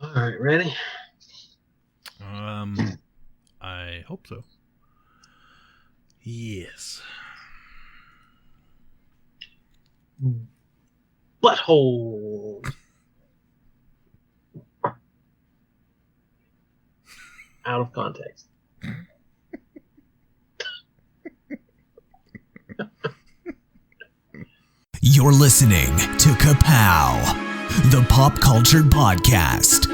All right, ready? I hope so. Yes. Butthole. Out of context. You're listening to Ka-Pow, the pop culture podcast.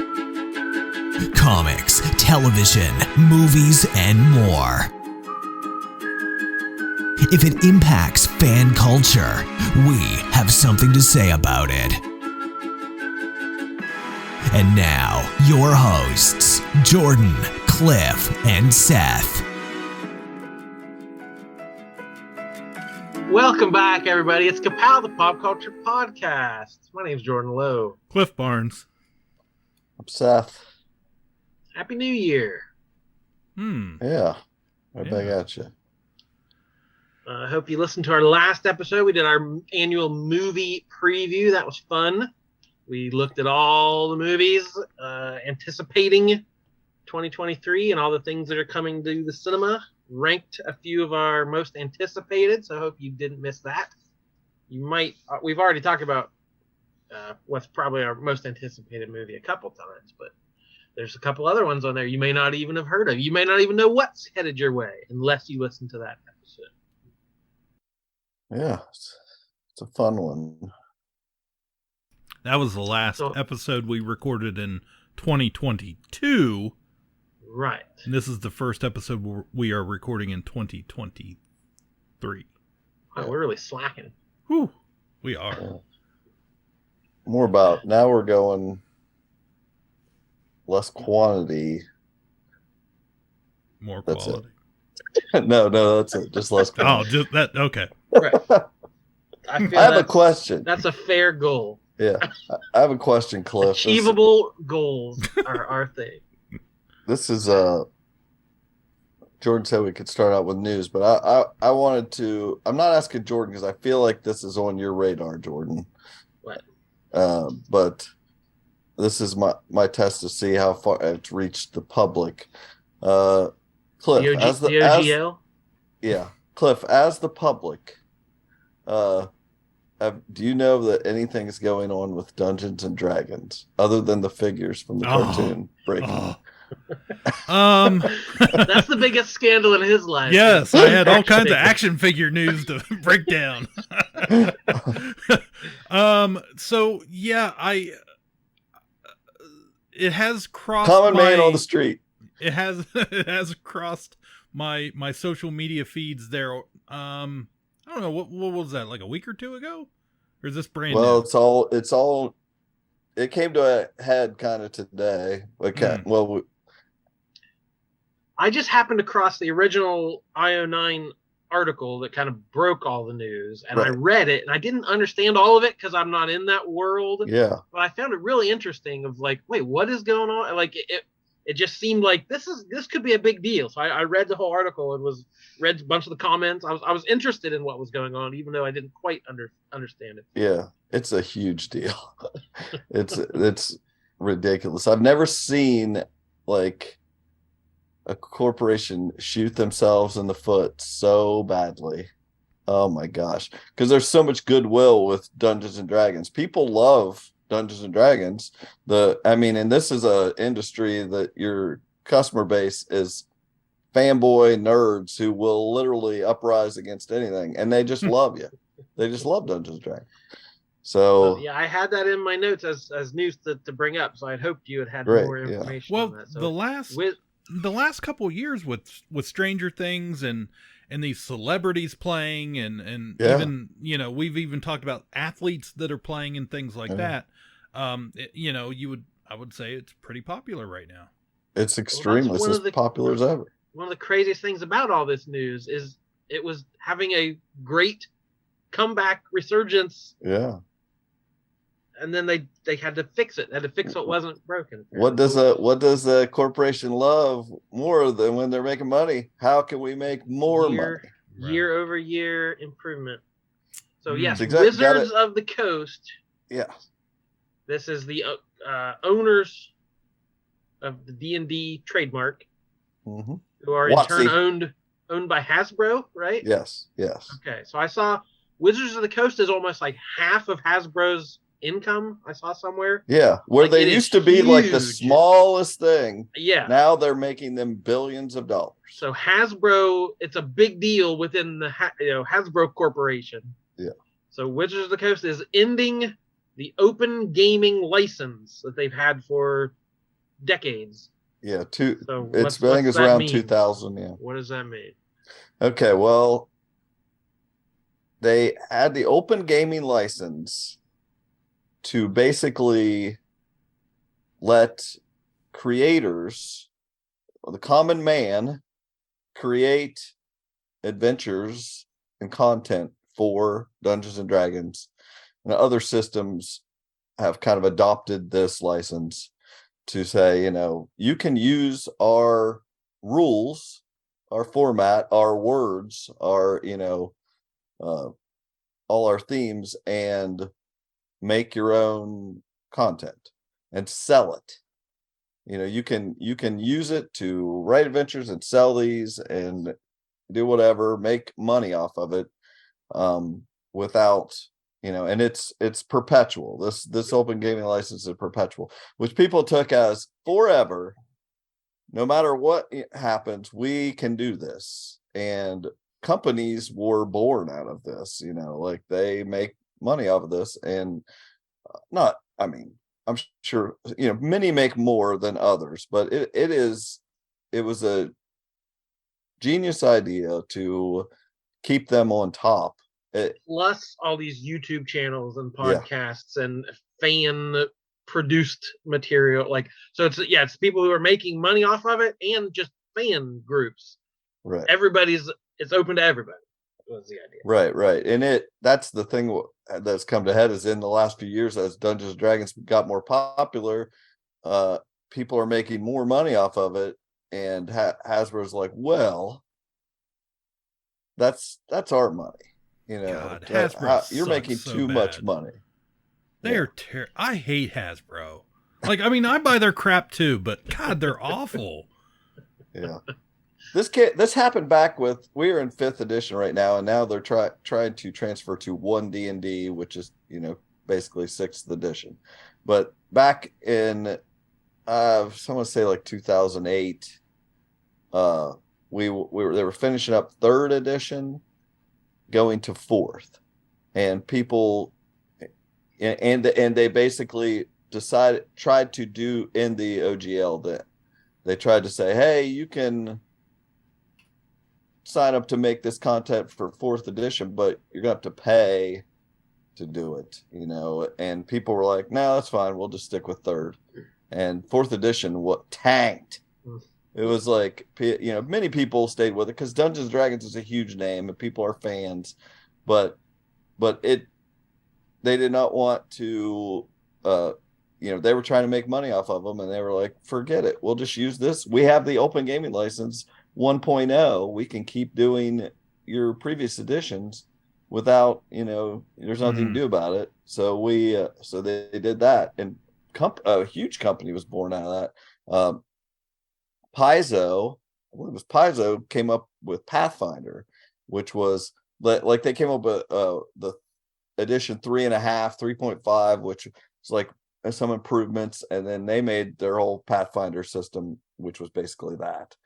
Comics, television, movies, and more. If it impacts fan culture, we have something to say about it. And now, your hosts, Jordan, Cliff, and Seth. Welcome back, everybody. It's Ka-Pow, the pop culture podcast. My name's Jordan Lowe. Cliff Barnes. I'm Seth. Happy New Year. Yeah. Right back at you. I hope you listened to our last episode. We did our annual movie preview. That was fun. We looked at all the movies, anticipating 2023 and all the things that are coming to the cinema. Ranked a few of our most anticipated, so I hope you didn't miss that. We've already talked about what's probably our most anticipated movie a couple times, but there's a couple other ones on there you may not even have heard of. You may not even know what's headed your way unless you listen to that episode. Yeah, it's a fun one. That was the last episode we recorded in 2022. Right. And this is the first episode we are recording in 2023. Wow, we're really slacking. Whew, we are. More about, now we're going less quantity. More quality. No, that's it. Just less quantity. Oh, just that. Okay. Right. I have a question. That's a fair goal. Yeah. I have a question, Cliff. Achievable goals are our thing. This is Jordan said we could start out with news, but I wanted to. I'm not asking Jordan because I feel like this is on your radar, Jordan. What? But this is my test to see how far it's reached the public. Cliff, the OGL? Cliff, as the public, do you know that anything is going on with Dungeons and Dragons other than the figures from the cartoon breaking? That's the biggest scandal in his life. Yes, I had all kinds of action figure news to break down. So yeah, it has crossed common man on the street. It has crossed my social media feeds there. I don't know what was that, like a week or two ago, or is this brand new? Well, it's all. It came to a head kind of today. Well, I just happened to cross the original IO9 article that kind of broke all the news, and right. I read it, and I didn't understand all of it because I'm not in that world. Yeah. But I found it really interesting. Of like, wait, what is going on? Like it just seemed like this could be a big deal. So I read the whole article and read a bunch of the comments. I was interested in what was going on, even though I didn't quite understand it. Yeah, it's a huge deal. It's ridiculous. I've never seen like a corporation shoot themselves in the foot so badly. Oh my gosh. Because there's so much goodwill with Dungeons and Dragons. People love Dungeons and Dragons. And this is a industry that your customer base is fanboy nerds who will literally uprise against anything, and they just love you. They just love Dungeons and Dragons. So yeah, I had that in my notes as news to bring up. So I'd hoped you had more information. Well, on that. So the last couple of years with Stranger Things and these celebrities playing and even, we've even talked about athletes that are playing and things like that. I would say it's pretty popular right now. It's extremely as popular as ever. One of the craziest things about all this news is it was having a great comeback resurgence. Yeah. And then they had to fix it. They had to fix what wasn't broken. What does a corporation love more than when they're making money? How can we make more money? Year over year improvement. So yes, exactly. Wizards of the Coast. Yeah. This is the owners of the D&D trademark, Mm-hmm. who are in turn owned by Hasbro, right? Yes. Okay, so I saw Wizards of the Coast is almost like half of Hasbro's income. I saw somewhere. Yeah, where like, they used to be like the smallest thing. Yeah. Now they're making them billions of dollars. So Hasbro, it's a big deal within the Hasbro Corporation. Yeah. So Wizards of the Coast is ending the open gaming license that they've had for decades. Yeah, So I think it's around 2000. Yeah. What does that mean? Okay, well, they had the open gaming license to basically let creators, or the common man, create adventures and content for Dungeons and Dragons. And other systems have kind of adopted this license to say, you can use our rules, our format, our words, our, all our themes, and make your own content and sell it. You can use it to write adventures and sell these and do whatever, make money off of it, without, and it's perpetual. This open gaming license is perpetual, which people took as forever. No matter what happens, we can do this. And companies were born out of this, like they make money off of this. And I'm sure, many make more than others, but it was a genius idea to keep them on top. Plus all these YouTube channels and podcasts and fan produced material. So it's people who are making money off of it and just fan groups. Right. It's open to everybody. Was the idea. Right. And that's the thing that's come to head is in the last few years, as Dungeons and Dragons got more popular, people are making more money off of it. And Hasbro's like, well, that's our money. God, Hasbro you're making too much money. They're I hate Hasbro. I buy their crap too, but God, they're awful. Yeah. This happened back with, we are in 5th edition right now, and now they're trying to transfer to 1 D&D, which is, basically 6th edition. But back in, someone say like 2008, they were finishing up 3rd edition, going to 4th, and people, and they basically tried to do in the OGL that they tried to say, hey, you can sign up to make this content for 4th edition, but you're gonna have to pay to do it, and people were like, no, that's fine, we'll just stick with 3rd. And 4th edition tanked. It was like, many people stayed with it because Dungeons and Dragons is a huge name and people are fans, but they did not want to, they were trying to make money off of them, and they were like, forget it, we'll just use this. We have the open gaming license 1.0. We can keep doing your previous editions without, there's nothing to do about it. So they did that, and a huge company was born out of that. Paizo, I believe it was Paizo, came up with Pathfinder, which was like they came up with the edition 3.5, 3.5, which is like some improvements, and then they made their whole Pathfinder system, which was basically that.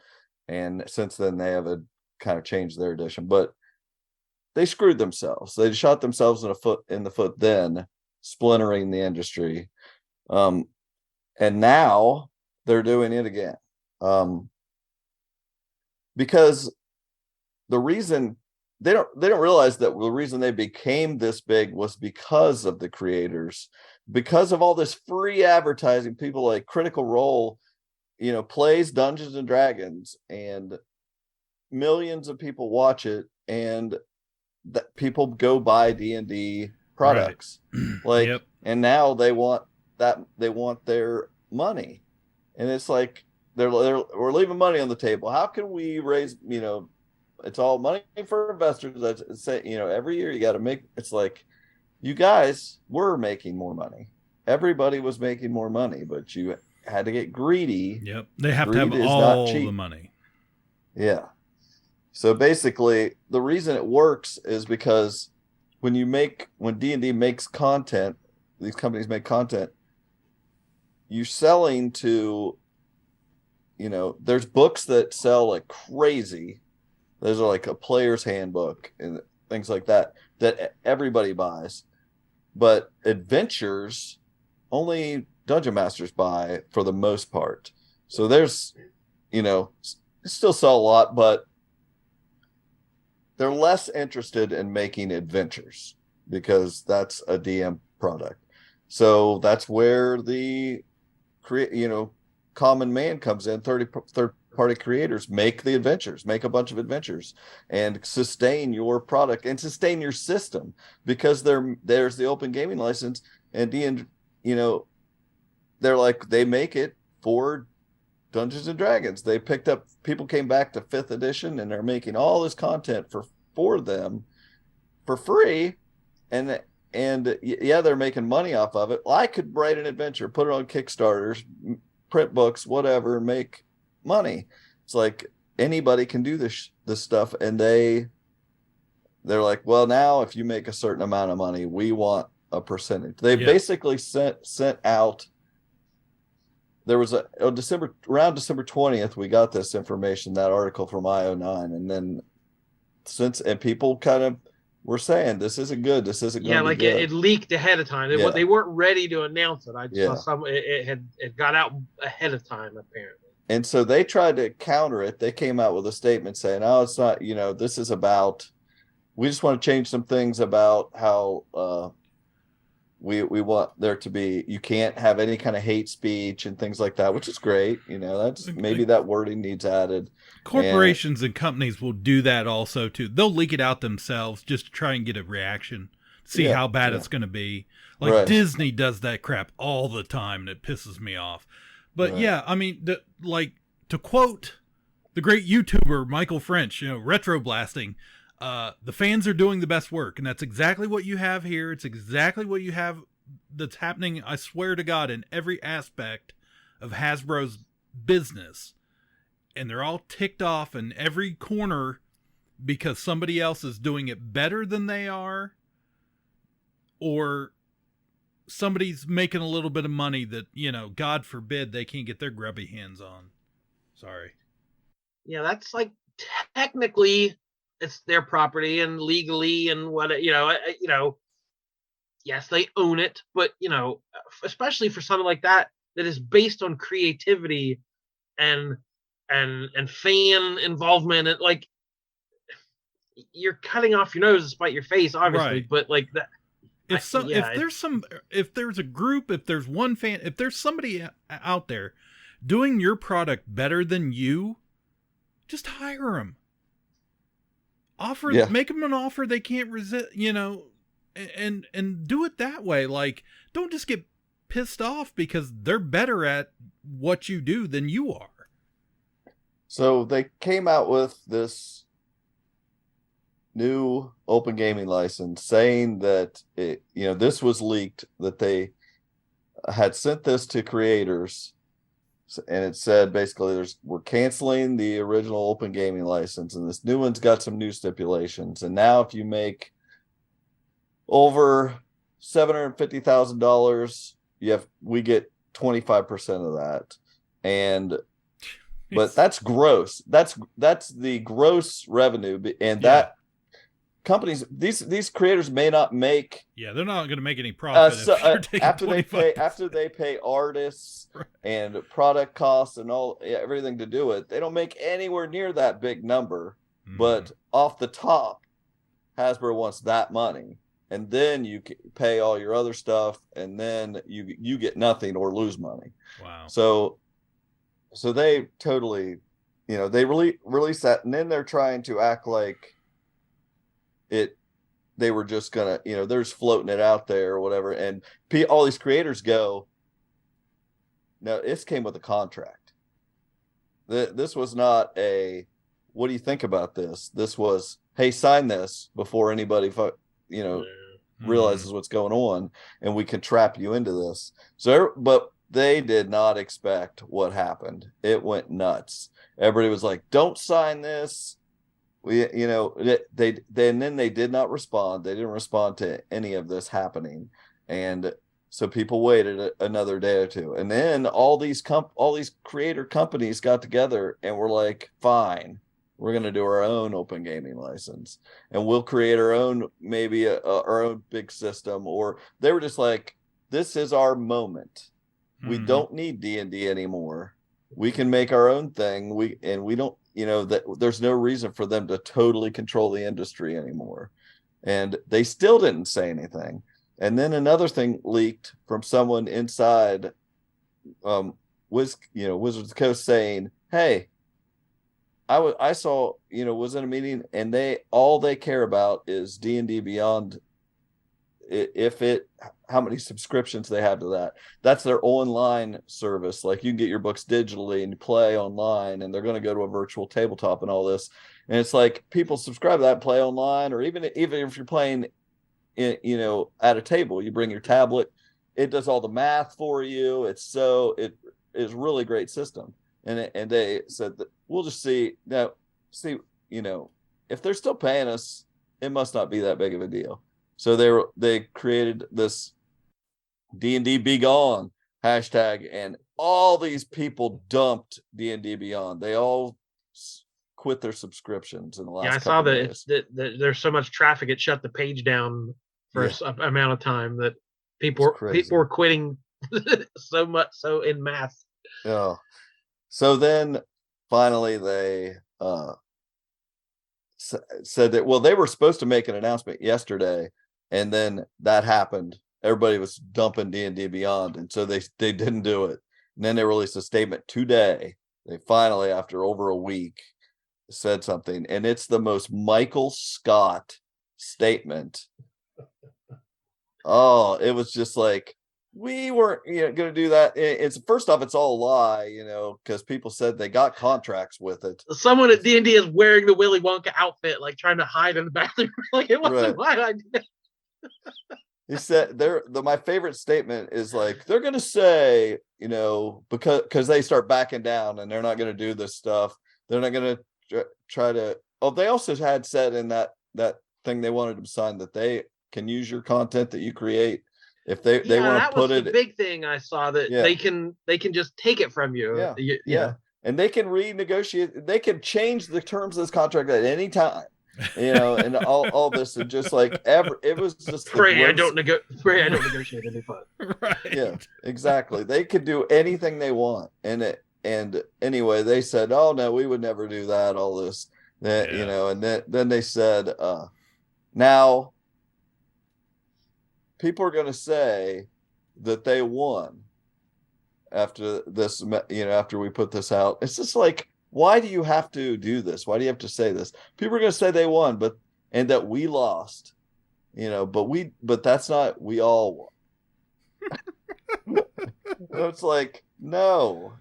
And since then they have kind of changed their edition, but they screwed themselves. They shot themselves in the foot then, splintering the industry. And now they're doing it again. Because the reason they don't realize that the reason they became this big was because of the creators, because of all this free advertising. People like Critical Role, plays Dungeons and Dragons, and millions of people watch it, and that people go buy D&D products. Right. Yep. And now they want their money, and it's like we're leaving money on the table. How can we raise, it's all money for investors. That's say, every year you got to make, it's like, you guys were making more money. Everybody was making more money, but you had to get greedy. Yep. They have Greed to have is all not cheap. the money. Yeah. So basically, the reason it works is because when D&D makes content, these companies make content, you're selling to, there's books that sell like crazy. Those are like a player's handbook and things like that everybody buys. But adventures, only dungeon masters buy for the most part. So there's, still sell a lot, but they're less interested in making adventures because that's a DM product. So that's where the common man comes in. Third party creators make the adventures, make a bunch of adventures, and sustain your product and sustain your system, because there's the open gaming license, and they're like, they make it for Dungeons and Dragons. People came back to 5th edition, and they're making all this content for them for free, and yeah, they're making money off of it. Well, I could write an adventure, put it on Kickstarters, print books, whatever, make money. It's like anybody can do this stuff, and they're like, well, now if you make a certain amount of money, we want a percentage. They basically sent out. There was around December 20th, we got this information, that article from IO9, and then and people kind of were saying, this isn't good. This isn't going to be good. It leaked ahead of time. They weren't ready to announce it. I just saw it got out ahead of time, apparently. And so they tried to counter it. They came out with a statement saying, oh, it's not, this is about, we just want to change some things about how we want there to be, you can't have any kind of hate speech and things like that, which is great. That's maybe that wording needs added. Corporations and companies will do that also too. They'll leak it out themselves just to try and get a reaction, see how bad it's going to be. Like Disney does that crap all the time, and it pisses me off. But yeah, I mean, to quote the great YouTuber Michael French, retro blasting, the fans are doing the best work, and that's exactly what you have here. It's exactly what you have that's happening, I swear to God, in every aspect of Hasbro's business. And they're all ticked off in every corner because somebody else is doing it better than they are, or somebody's making a little bit of money that, God forbid, they can't get their grubby hands on. Sorry. Yeah, that's like, technically it's their property and legally and what, yes, they own it, but, especially for something like that is based on creativity and fan involvement, and like, you're cutting off your nose to spite your face, obviously, right. But like that. If there's a group, if there's one fan, if there's somebody out there doing your product better than you, just hire them. Make them an offer they can't resist, and do it that way. Like, don't just get pissed off because they're better at what you do than you are. So they came out with this new open gaming license saying that this was leaked, that they had sent this to creators, and it said basically we're canceling the original open gaming license, and this new one's got some new stipulations, and now if you make over $750,000, we get 25% of that. But that's gross. That's the gross revenue, and that companies, these creators may not make. Yeah, they're not going to make any profit after they pay artists and product costs and everything to do it. They don't make anywhere near that big number. But off the top, Hasbro wants that money, and then you pay all your other stuff, and then you get nothing or lose money. Wow. So they totally, they release that, and then they're trying to act like they were just gonna, they're just floating it out there or whatever. And all these creators go, no, this came with a contract. This was not what do you think about this? This was, hey, sign this before anybody, realizes what's going on, and we can trap you into this. So, but they did not expect what happened. It went nuts. Everybody was like, "Don't sign this." And then they did not respond. They didn't respond to any of this happening, and so people waited another day or two, and then all these creator companies got together and were like, "Fine, we're going to do our own open gaming license, and we'll create our own, maybe our own big system." Or they were just like, "This is our moment. We don't need D&D anymore. We can make our own thing. We don't, that there's no reason for them to totally control the industry anymore." And they still didn't say anything. And then another thing leaked from someone inside Wizards of the Coast saying, "Hey, I saw, was in a meeting, and all they care about is D&D Beyond. How many subscriptions they have to that. That's their online service. Like, you can get your books digitally and you play online, and they're going to go to a virtual tabletop and all this. And it's like, people subscribe to that and play online, or even if you're playing at a table, you bring your tablet, it does all the math for you. It is really great system." And they said that we'll just see if they're still paying us, it must not be that big of a deal. So they created this D&D Be Gone hashtag, and all these people dumped D&D Beyond. They all quit their subscriptions in the last. Yeah, I saw that there's so much traffic it shut the page down for an amount of time that people were quitting so in mass. Yeah. So then finally they said that, well, they were supposed to make an announcement yesterday, and then that happened. Everybody was dumping D&D Beyond, and so they didn't do it. And then they released a statement today. They finally, after over a week, said something, and it's the most Michael Scott statement. Oh, it was just like, we weren't going to do that. It's first off, it's all a lie, because people said they got contracts with it. Someone at D&D is wearing the Willy Wonka outfit, like trying to hide in the bathroom. Like, it wasn't my idea. He said my favorite statement is like, they're going to say, because they start backing down and they're not going to do this stuff. They're not going to try to. Oh, they also had said in that thing they wanted to sign that they can use your content that you create. If they want to put it, the big thing I saw, that they can just take it from you. Yeah. And they can renegotiate. They can change the terms of this contract at any time. And all this, and just like it was just I don't negotiate any fun. Right. Yeah, exactly. They could do anything they want, and anyway, they said, "Oh no, we would never do that." All this, and then they said, "Now people are going to say that they won after this, after we put this out." It's just like, why do you have to do this? Why do you have to say this? People are going to say they won, and that we lost, but that's not, we all won. It's like, no.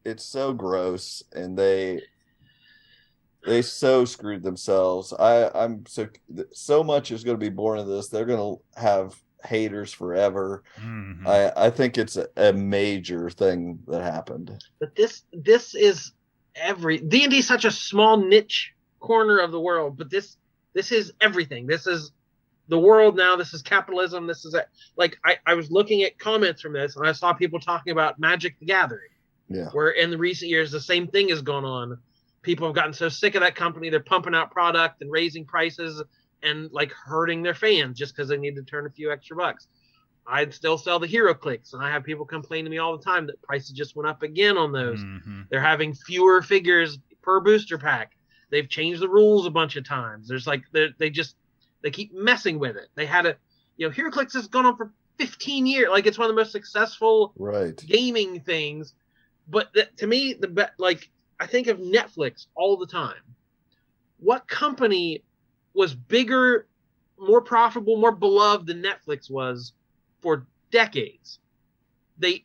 It's so gross, and they so screwed themselves. I'm so much is going to be born of this. They're going to have haters forever. Mm-hmm. I think it's a major thing that happened. But this is D&D is such a small niche corner of the world, but this is everything. This is the world now. This is capitalism. This is I was looking at comments from this, and I saw people talking about Magic the Gathering. Yeah. Where in the recent years the same thing has gone on. People have gotten so sick of that company, they're pumping out product and raising prices and like hurting their fans just because they need to turn a few extra bucks. I'd still sell the Hero Clicks, and I have people complain to me all the time that prices just went up again on those. Mm-hmm. They're having fewer figures per booster pack. They've changed the rules a bunch of times. There's like they keep messing with it. They had Hero Clicks has gone on for 15 years. Like, it's one of the most successful gaming things. But to me, I think of Netflix all the time. What company was bigger, more profitable, more beloved than Netflix was for decades? They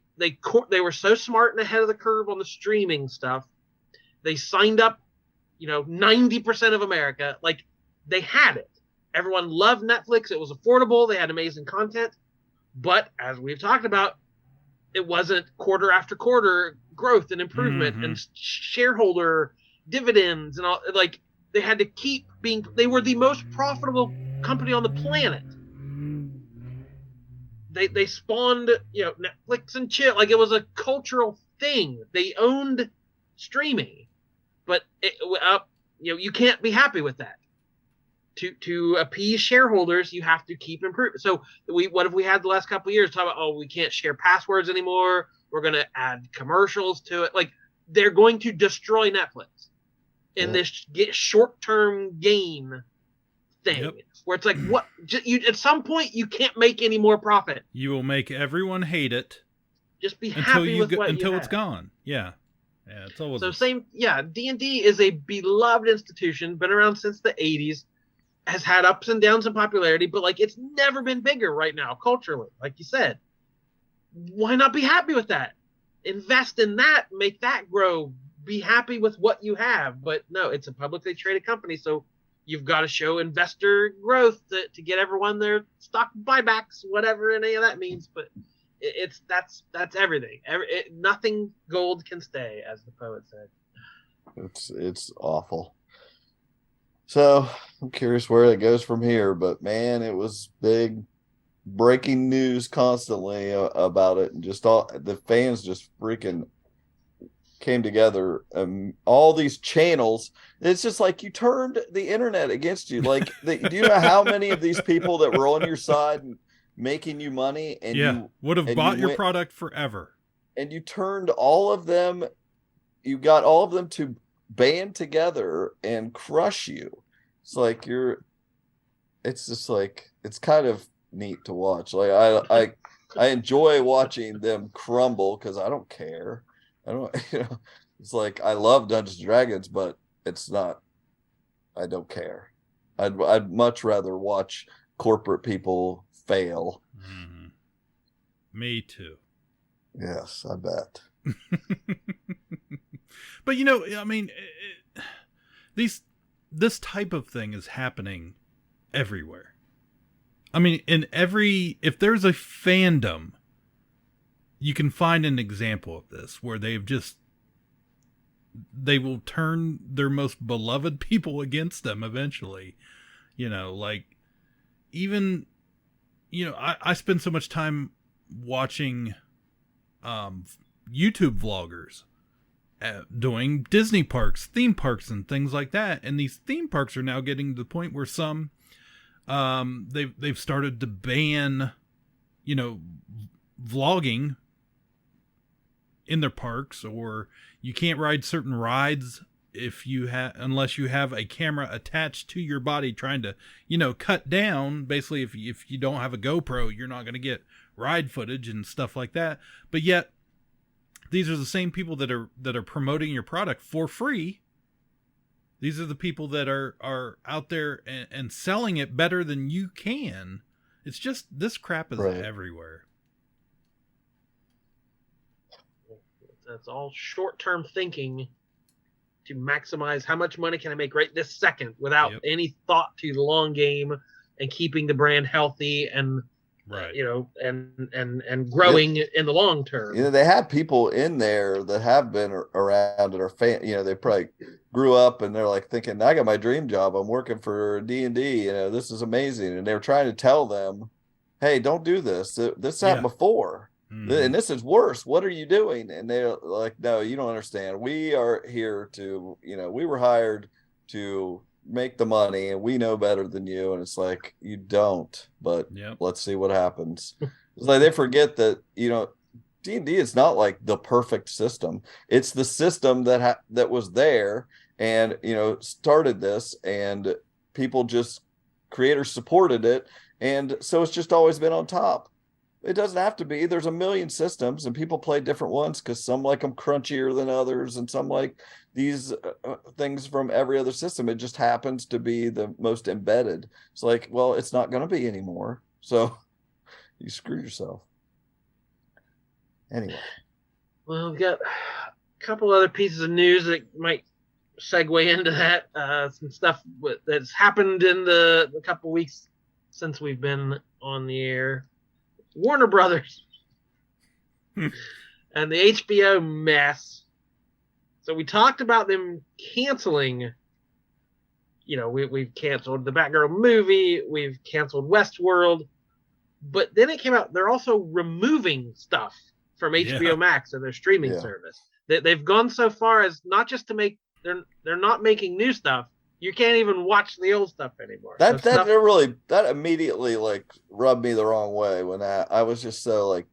were so smart and ahead of the curve on the streaming stuff. They signed up, 90% of America. Like, they had it. Everyone loved Netflix. It was affordable. They had amazing content. But as we've talked about, it wasn't quarter after quarter growth and improvement and shareholder dividends and all. Like, they had to keep being, they were the most profitable company on the planet. They spawned, Netflix and chill. Like, it was a cultural thing. They owned streaming, but you can't be happy with that. To appease shareholders, you have to keep improving. So what have we had the last couple of years? Talk about, we can't share passwords anymore. We're going to add commercials to it. Like, they're going to destroy Netflix in this short-term gain thing, where it's like, what? At some point, you can't make any more profit. You will make everyone hate it. Just be happy with what you until have. It's gone. Yeah, it's always so same. Yeah, D&D is a beloved institution, been around since the 80s. Has had ups and downs in popularity, but like, it's never been bigger right now culturally. Like you said, why not be happy with that? Invest in that, make that grow, be happy with what you have. But no, it's a publicly traded company, so you've got to show investor growth to get everyone their stock buybacks, whatever any of that means. But that's everything. Nothing gold can stay, as the poet said. It's awful. So I'm curious where it goes from here, but man, it was big breaking news constantly about it, and just all the fans just freaking came together. All these channels, it's just like you turned the internet against you. Like, do you know how many of these people that were on your side and making you money, and you would have bought your product forever, and you turned all of them, you got all of them to band together and crush you. It's like it's just like, it's kind of neat to watch. Like, I enjoy watching them crumble, because I don't care. I don't, it's like, I love Dungeons and Dragons, but it's not, I don't care. I'd much rather watch corporate people fail. Mm-hmm. Me too. Yes, I bet. But I mean, this type of thing is happening everywhere. I mean, if there's a fandom, you can find an example of this where they will turn their most beloved people against them eventually. Like, even, I spend so much time watching YouTube vloggers doing Disney parks, theme parks, and things like that. And these theme parks are now getting to the point where some they've started to ban vlogging in their parks, or you can't ride certain rides unless you have a camera attached to your body, trying to cut down. Basically, if you don't have a GoPro, you're not going to get ride footage and stuff like that. But yet these are the same people that are promoting your product for free. These are the people that are out there and selling it better than you can. It's just, this crap is everywhere. That's all short-term thinking to maximize how much money can I make right this second, without any thought to the long game and keeping the brand healthy and and growing in the long term. They have people in there that have been around and are they probably grew up and they're like thinking, I got my dream job, I'm working for D&D, this is amazing, and they were trying to tell them, hey, don't do this. This happened before. And this is worse. What are you doing? And they're like, no, you don't understand. We are here to, we were hired to make the money, and we know better than you. And it's like, you don't, but let's see what happens. It's like, they forget that, D&D is not like the perfect system. It's the system that was there and, started this, and people just, creators supported it. And so it's just always been on top. It doesn't have to be. There's a million systems, and people play different ones because some like them crunchier than others, and some like these things from every other system. It just happens to be the most embedded. It's like, well, it's not going to be anymore. So you screw yourself. Anyway. Well, we've got a couple other pieces of news that might segue into that. Some stuff that's happened in the couple weeks since we've been on the air. Warner Brothers and the HBO mess. So we talked about them canceling. We've canceled the Batgirl movie. We've canceled Westworld. But then it came out, they're also removing stuff from HBO Max and their streaming service. They've gone so far as not just to make, they're not making new stuff. You can't even watch the old stuff anymore. That immediately like rubbed me the wrong way when I was just so like,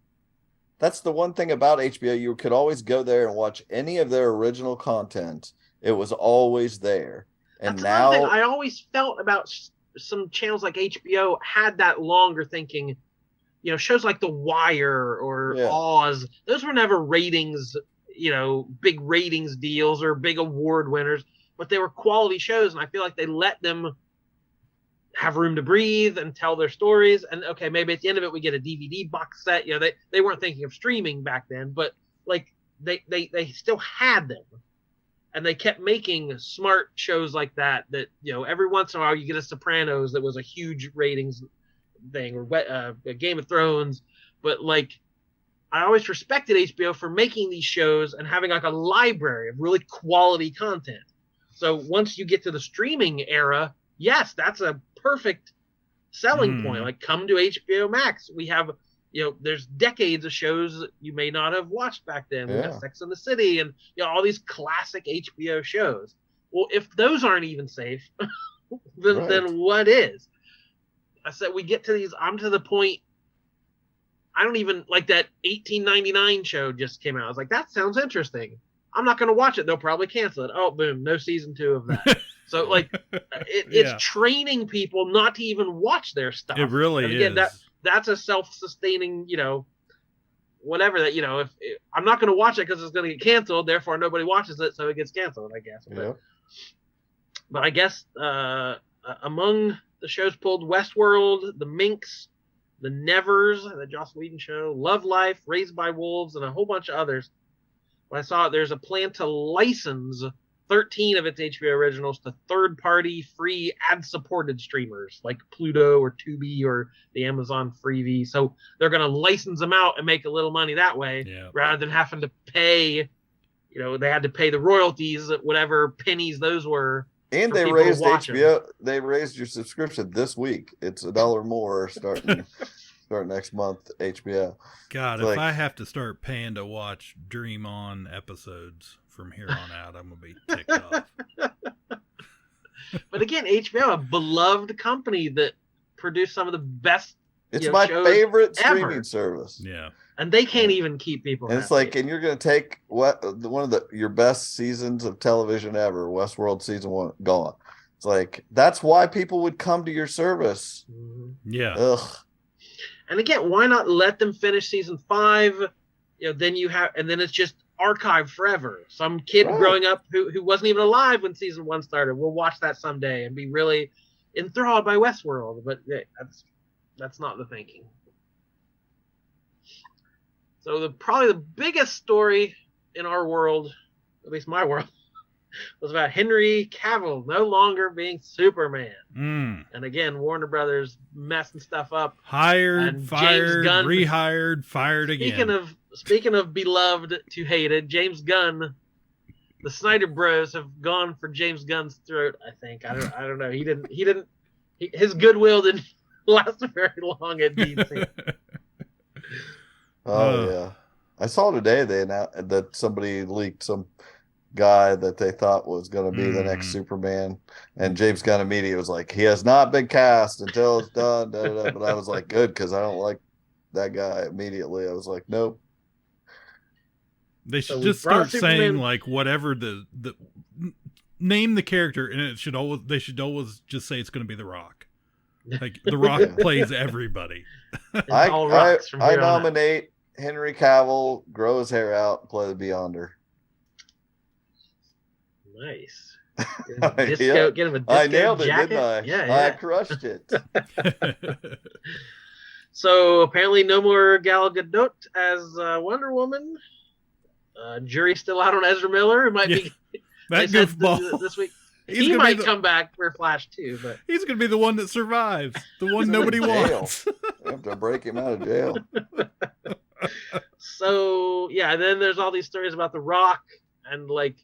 that's the one thing about HBO. You could always go there and watch any of their original content. It was always there. And that's now thing I always felt about some channels like HBO had that longer thinking, shows like The Wire or Oz. Those were never ratings, big ratings deals or big award winners, but they were quality shows. And I feel like they let them have room to breathe and tell their stories. And okay, maybe at the end of it, we get a DVD box set. They weren't thinking of streaming back then, but like they still had them. And they kept making smart shows like that, every once in a while you get a Sopranos that was a huge ratings thing, or Game of Thrones. But like, I always respected HBO for making these shows and having like a library of really quality content. So once you get to the streaming era, yes, that's a perfect selling point. Like, come to HBO Max. We have, there's decades of shows that you may not have watched back then. We have Sex and the City and all these classic HBO shows. Well, if those aren't even safe, then what is? I said we get to these. I'm to the point. I don't even like that 1899 show just came out. I was like, that sounds interesting. I'm not going to watch it. They'll probably cancel it. Oh, boom, no season 2 of that. So like, it's training people not to even watch their stuff. It really is. That's a self-sustaining, whatever that, if I'm not going to watch it because it's going to get canceled, therefore nobody watches it, so it gets canceled, I guess. But I guess among the shows pulled, Westworld, The Minx, The Nevers, the Joss Whedon show, Love Life, Raised by Wolves, and a whole bunch of others. When I saw it, there's a plan to license 13 of its HBO originals to third-party, free, ad-supported streamers like Pluto or Tubi or the Amazon Freevee. So they're going to license them out and make a little money that way, rather than having to pay. They had to pay the royalties, whatever pennies those were. And they raised HBO. They raised your subscription this week. It's $1 more starting next month. HBO. God, if I have to start paying to watch Dream On episodes from here on out, I'm gonna be ticked off. But again, HBO, a beloved company that produced some of the best. It's my favorite streaming service. Yeah, and they can't even keep people. And it's like, and you're gonna take one of your best seasons of television ever, Westworld season 1, gone. It's like, that's why people would come to your service. Yeah. Ugh. And again, why not let them finish season 5? Then then it's just archived forever. Some kid growing up who wasn't even alive when season 1 started will watch that someday and be really enthralled by Westworld. But that's not the thinking. So probably the biggest story in our world, at least my world, was about Henry Cavill no longer being Superman. And again, Warner Brothers messing stuff up. Hired, fired, rehired, fired again. Speaking of beloved to hated, James Gunn, the Snyder Bros have gone for James Gunn's throat. I think I don't know. His goodwill didn't last very long at DC. Yeah, I saw today they announced that somebody leaked some guy that they thought was going to be the next Superman, and James Gunn immediately was like, he has not been cast until it's done. But I was like, good, because I don't like that guy. Immediately I was like, nope. They should just start saying like whatever the name the character, and they should always just say it's going to be The Rock. Like The Rock plays everybody. I nominate Henry Cavill, grow his hair out, and play the Beyonder. Nice. Get him a disco I nailed jacket. It, didn't I? Yeah. I crushed it. So apparently no more Gal Gadot as Wonder Woman. Jury's still out on Ezra Miller. It might be that goofball this week. He might come back for Flash too, but he's going to be the one that survives, the one nobody wants. You have to break him out of jail. So yeah, then there's all these stories about The Rock and like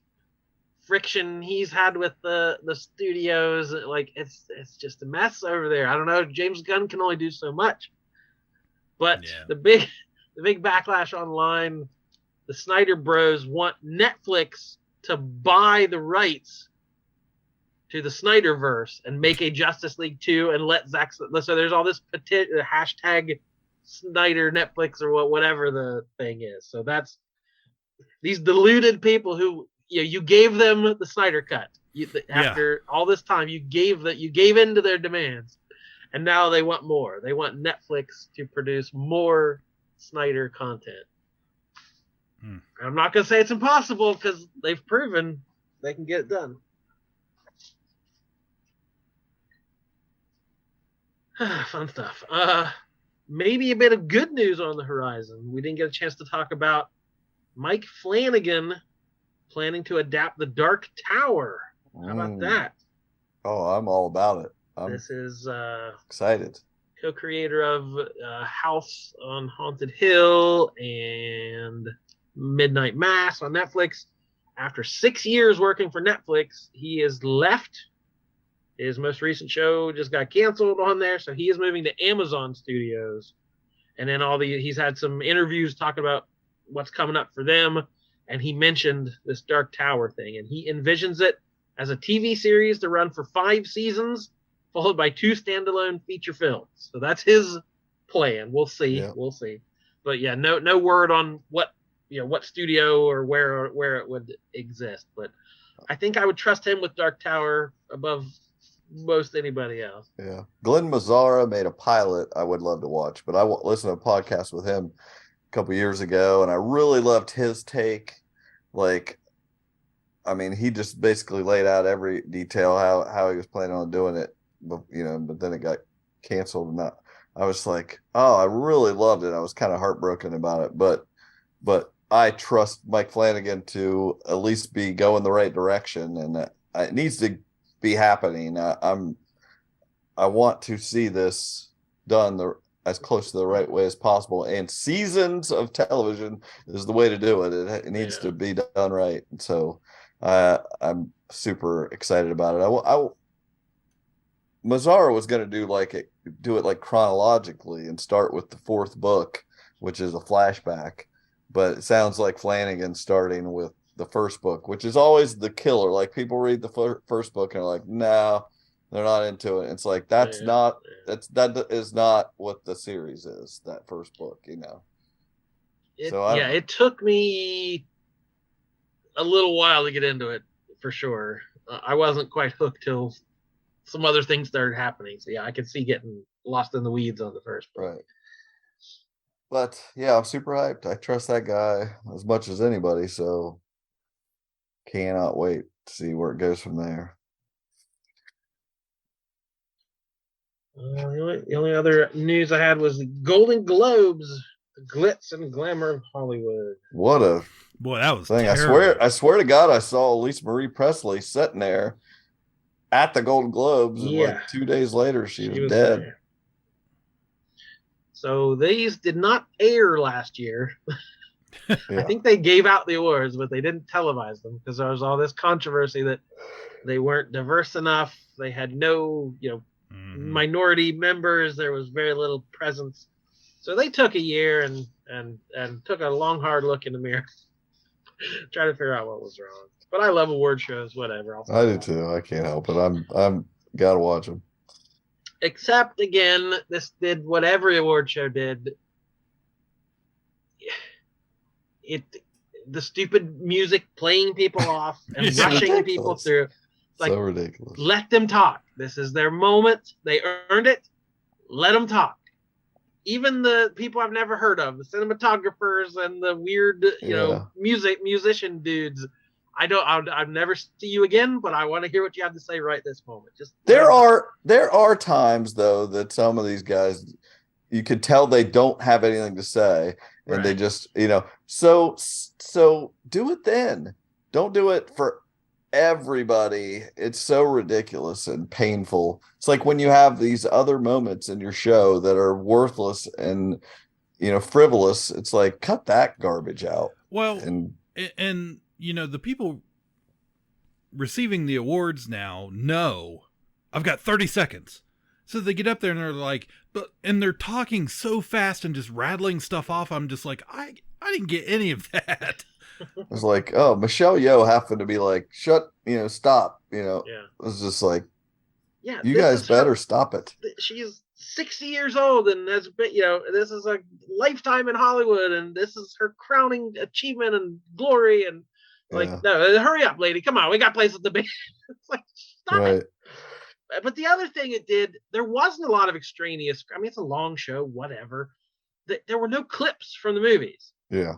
friction he's had with the studios. Like it's just a mess over there. I don't know. James Gunn can only do so much. But the big backlash online, the Snyder Bros want Netflix to buy the rights to the Snyderverse and make a Justice League 2 and let Zack. So there's all this hashtag Snyder Netflix or whatever the thing is. So that's these deluded people who you gave them the Snyder cut after all this time. You gave in to their demands, and now they want more. They want Netflix to produce more Snyder content. I'm not going to say it's impossible because they've proven they can get it done. Fun stuff. Maybe a bit of good news on the horizon. We didn't get a chance to talk about Mike Flanagan planning to adapt The Dark Tower. How about that? Oh, I'm all about it. This is excited. Co-creator of House on Haunted Hill and Midnight Mass on Netflix. After 6 years working for Netflix, he has left. His most recent show just got canceled on there, so he is moving to Amazon Studios. And then he's had some interviews talking about what's coming up for them, and he mentioned this Dark Tower thing, and he envisions it as a TV series to run for 5 seasons, followed by 2 standalone feature films. So that's his plan. We'll see. Yeah. We'll see. But yeah, no word on what studio or where it would exist. But I think I would trust him with Dark Tower above most anybody else. Yeah. Glenn Mazzara made a pilot I would love to watch, but I listened to a podcast with him a couple years ago, and I really loved his take. Like, I mean, he just basically laid out every detail how he was planning on doing it, but then it got canceled, and I was like, oh, I really loved it. I was kind of heartbroken about it, but I trust Mike Flanagan to at least be going the right direction, and it needs to be happening. I want to see this done as close to the right way as possible, and seasons of television is the way to do it. It needs to be done right, and so I'm super excited about it. Mazzara was going to do it like chronologically and start with the 4th book, which is a flashback, but it sounds like Flanagan's starting with the 1st book, which is always the killer. Like, people read the 1st book and are like, no, they're not into it. It's like, that is not what the series is, that 1st book, It took me a little while to get into it, for sure. I wasn't quite hooked till some other things started happening. So yeah, I could see getting lost in the weeds on the 1st book. Right. But yeah, I'm super hyped. I trust that guy as much as anybody, so cannot wait to see where it goes from there. The only other news I had was the Golden Globes, the glitz and glamour of Hollywood. What a boy, that was thing! terrible. I swear to God, I saw Elise Marie Presley sitting there at the Golden Globes, and like 2 days later, she was dead. There. So these did not air last year. I think they gave out the awards, but they didn't televise them because there was all this controversy that they weren't diverse enough. They had no, minority members. There was very little presence. So they took a year and took a long, hard look in the mirror, trying to figure out what was wrong. But I love award shows. Whatever. I do too. I can't help it. I'm gotta watch them. Except again, this did what every award show did. The stupid music playing people off and rushing people through. It's like, so ridiculous. Let them talk. This is their moment. They earned it. Let them talk. Even the people I've never heard of, the cinematographers and the weird, musician dudes. I'd never see you again, but I want to hear what you have to say right this moment. There are times though that some of these guys, you could tell they don't have anything to say, and they just, so do it then. Don't do it for everybody. It's so ridiculous and painful. It's like when you have these other moments in your show that are worthless and, frivolous. It's like, cut that garbage out. Well, and the people receiving the awards now know I've got 30 seconds. So they get up there and they're like, and they're talking so fast and just rattling stuff off. I'm just like, I didn't get any of that. It was like, oh, Michelle Yeoh happened to be like, stop. It was just like, you guys better stop it. She's 60 years old and has been, this is a lifetime in Hollywood and this is her crowning achievement and glory. And no, hurry up, lady. Come on. We got places to be. It's like, stop it. But the other thing it did, there wasn't a lot of extraneous. I mean, it's a long show, whatever. There were no clips from the movies. Yeah.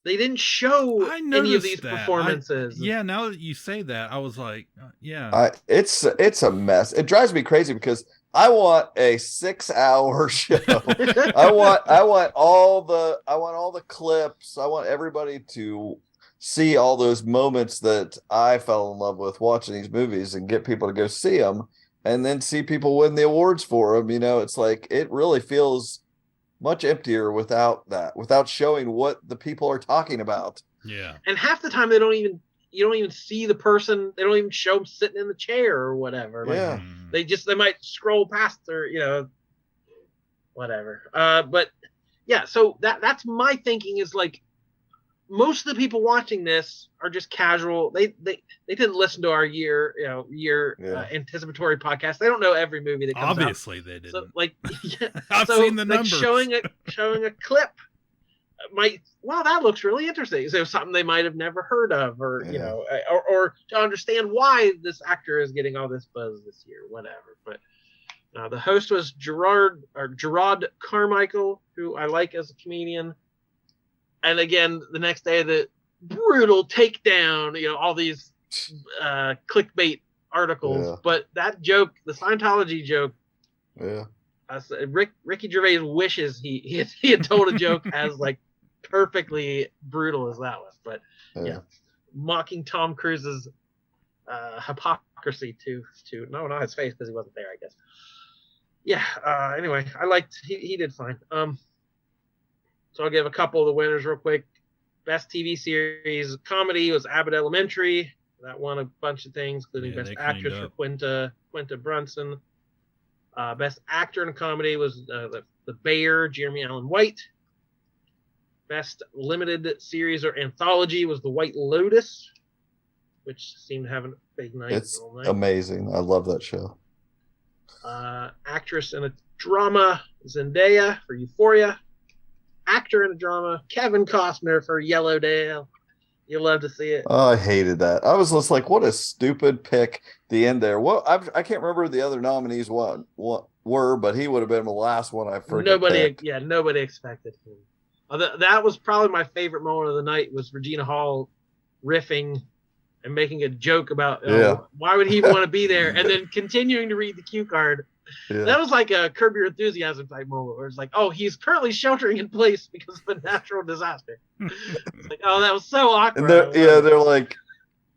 They didn't show any of these performances. Now that you say that, I was like, yeah. It's a mess. It drives me crazy because I want a 6-hour show. I want all the clips. I want everybody to see all those moments that I fell in love with watching these movies and get people to go see them and then see people win the awards for them. It's like, it really feels much emptier without that, without showing what the people are talking about. Yeah. And half the time you don't even see the person. They don't even show them sitting in the chair or whatever. Like, they might scroll past their, whatever. But yeah, so that's my thinking is like, most of the people watching this are just casual. They didn't listen to our year anticipatory podcast. They don't know every movie that comes Obviously, they didn't. So, like, I've seen the numbers. Showing a clip that looks really interesting. So something they might have never heard of, or or to understand why this actor is getting all this buzz this year, whatever. But the host was Gerard Carmichael, who I like as a comedian. And again, the next day, the brutal takedown, all these clickbait articles. Yeah. But that joke, the Scientology joke, Ricky Gervais wishes he had told a joke as like perfectly brutal as that was. But mocking Tom Cruise's hypocrisy to not his face because he wasn't there, I guess. Yeah. Anyway, I liked he did fine. So I'll give a couple of the winners real quick. Best TV series comedy was Abbott Elementary. That won a bunch of things, including Best Actress for Quinta Brunson. Best Actor in a Comedy was the Bear, Jeremy Allen White. Best Limited Series or Anthology was The White Lotus, which seemed to have a big night. It's amazing. I love that show. Actress in a Drama, Zendaya for Euphoria. Actor in a drama, Kevin Costner for Yellowdale. You'll love to see it. Oh, I hated that. I was just like, what a stupid pick. The end there. Well, I can't remember the other nominees what were, but he would have been the last one I forgot. Nobody expected him. That was probably my favorite moment of the night was Regina Hall riffing and making a joke about why would he even want to be there, and then continuing to read the cue card. Yeah. That was like a Curb Your Enthusiasm type moment where it's like, oh, he's currently sheltering in place because of a natural disaster. It's like, oh, that was so awkward. And they're like,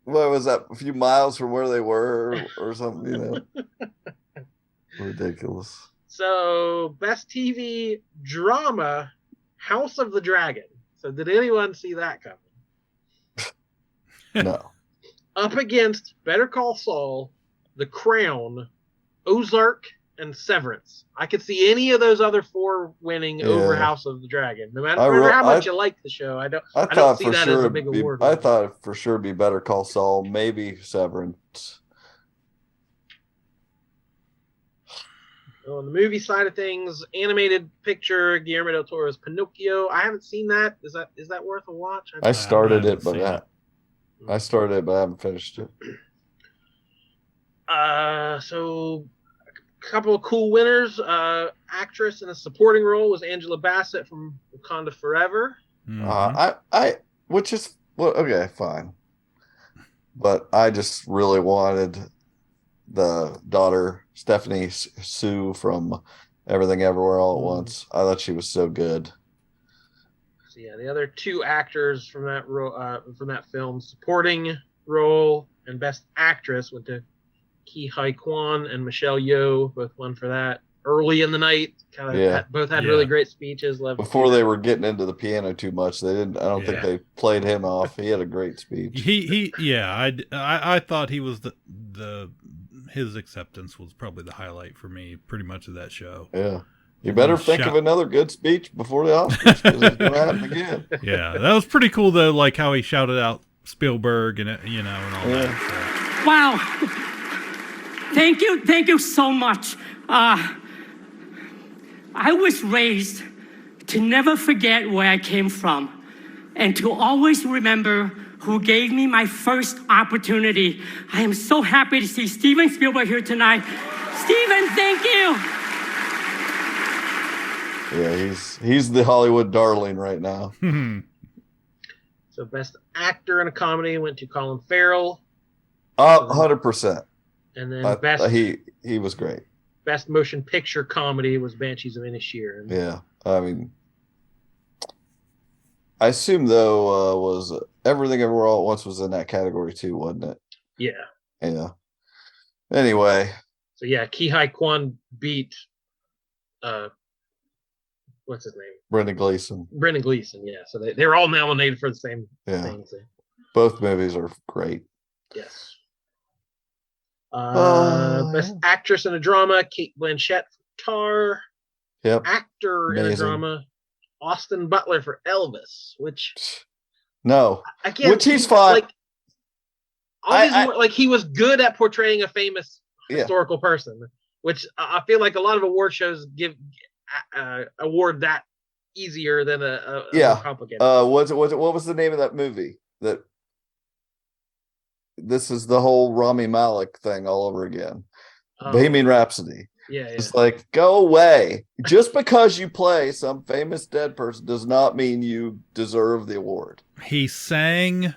what was that? A few miles from where they were or something, Ridiculous. So, best TV drama, House of the Dragon. So, did anyone see that coming? No. Up against Better Call Saul, The Crown, Ozark, and Severance. I could see any of those other four winning over House of the Dragon. No matter how much you like the show, I don't see that as a big award. I thought for sure it'd be Better Call Saul, maybe Severance. On the movie side of things, animated picture, Guillermo del Toro's Pinocchio. I haven't seen that. Is that worth a watch? I started it, but I haven't finished it. So a couple of cool winners. Actress in a supporting role was Angela Bassett from Wakanda Forever. Okay, fine. But I just really wanted the daughter, Stephanie Sue from Everything Everywhere All at Once. I thought she was so good. So the other two actors from that film supporting role, and Best Actress went to Ki Hai Kwan and Michelle Yeoh. Both won for that. Early in the night, both had really great speeches. Before they were getting into the piano too much, they didn't. I don't think they played him off. He had a great speech. I thought he was his acceptance was probably the highlight for me, pretty much of that show. Yeah. You better think of another good speech before the Oscars, because it's going to happen again. Yeah, that was pretty cool, though, like how he shouted out Spielberg and, and all that. So. Wow. Thank you so much. I was raised to never forget where I came from and to always remember who gave me my first opportunity. I am so happy to see Steven Spielberg here tonight. Steven, thank you. Yeah, he's the Hollywood darling right now. So Best Actor in a Comedy went to Colin Farrell. 100%. And then he was great. Best Motion Picture Comedy was Banshees of Inisherin. Yeah, I mean, I assume though was Everything Everywhere All at Once was in that category too, wasn't it? Yeah. Yeah. Anyway. So yeah, Ki Hai Kwan beat what's his name? Brendan Gleeson. Yeah. So they're all nominated for the same thing. So. Both movies are great. Yes. Best Actress in a Drama, Cate Blanchett for Tar. Yep. Actor in a Drama, Austin Butler for Elvis, which he's fine. Like he was good at portraying a famous historical person, which I feel like a lot of award shows give award that easier than a more complicated. What was the name of that movie? This is the whole Rami Malek thing all over again. Bohemian Rhapsody. Yeah. It's like, go away. Just because you play some famous dead person does not mean you deserve the award. He sang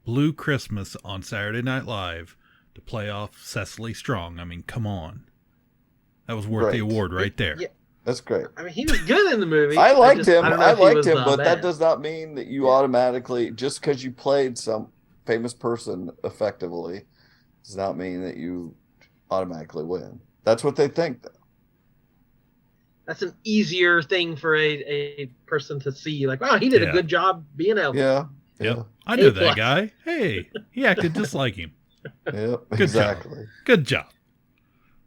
Blue Christmas on Saturday Night Live to play off Cecily Strong. I mean, come on. That was worth the award right there. Yeah. That's great. I mean, he was good in the movie. I liked him, but that does not mean that you automatically, just because you played some famous person effectively, does not mean that you automatically win. That's what they think, though. That's an easier thing for a person to see. Like, wow, he did a good job being Elvis. Yeah. Yep. I know that guy. Hey, he acted just like him. Yep, exactly. Good job.